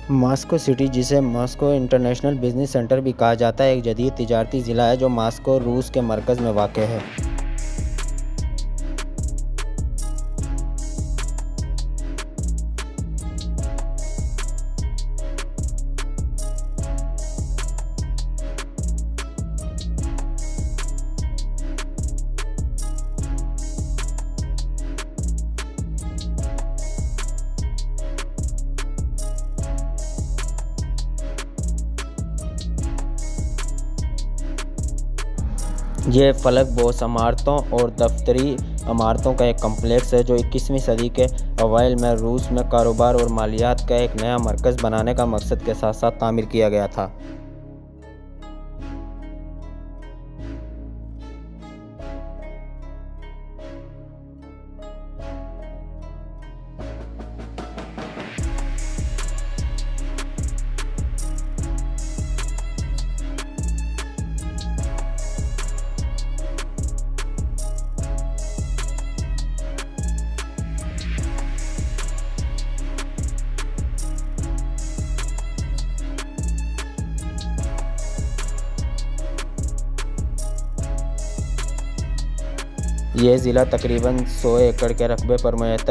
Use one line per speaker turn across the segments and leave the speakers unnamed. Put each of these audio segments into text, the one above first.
Moscow city, जिसे Moscow international business centre भी कहा जाता है, एक जदीद तिजारती ज़िला है जो मॉस्को, रूस के मरकज़ में वाक़ है। ये फलक बोस इमारतों और दफ्तरी इमारतों का एक कम्प्लेक्स है जो 21वीं सदी के अवाइल में रूस में कारोबार और मालियात का एक नया मरकज़ बनाने का मकसद के साथ साथ तामीर किया गया था। यह ज़िला तकरीबन 100 एकड़ के रकबे पर मुहैत्त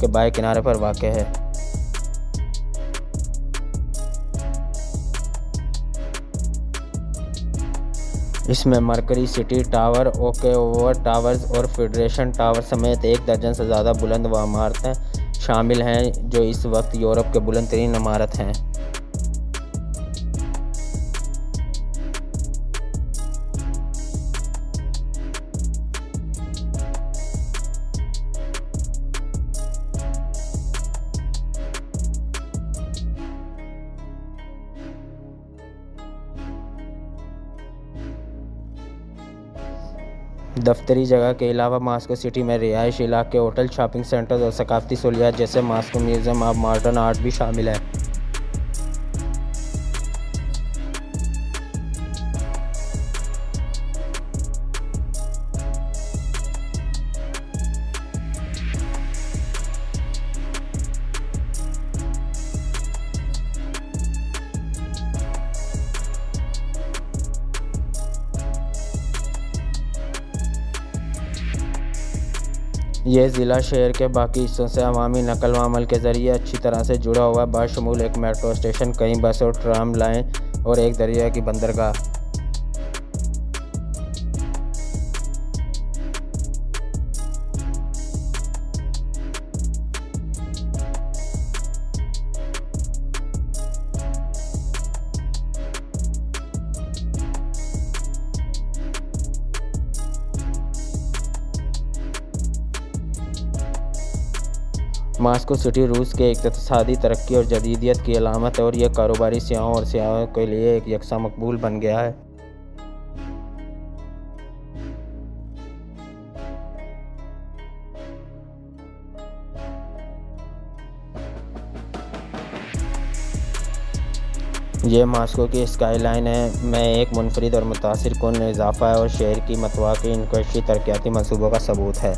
के बाएं किनारे पर वाक़ है। इसमें mercury city tower, okay-over towers और फेडरेशन टावर समेत 1 दर्जन से ज़्यादा बुलंद इमारतें शामिल हैं जो इस वक्त यूरोप के बुलंद तरीन इमारत हैं। दफ्तरी जगह के अलावा मॉस्को सिटी में रिहायशी इलाके, होटल, शॉपिंग सेंटर्स और सकाफती सहूलियात जैसे Moscow museum of modern art भी शामिल है। यह ज़िला शहर के बाकी हिस्सों से अवामी नकल व अमल के ज़रिए अच्छी तरह से जुड़ा हुआ है, बाशमूल एक मेट्रो स्टेशन, कई बस और ट्राम लाइन और एक दरिया की बंदरगाह। मॉस्को सिटी रूस के इक़्तिसादी तरक्की और जदीदियत की अलामत है और यह कारोबारी सियाहों और सियाहों के लिए एक यकसा मकबूल बन गया है। यह मॉस्को की स्काईलाइन में एक मुनफरिद और मुतासिर कुन इजाफ़ा है और शहर की मतवाक़ी इंकशी तरक्याती मंसूबों का सबूत है।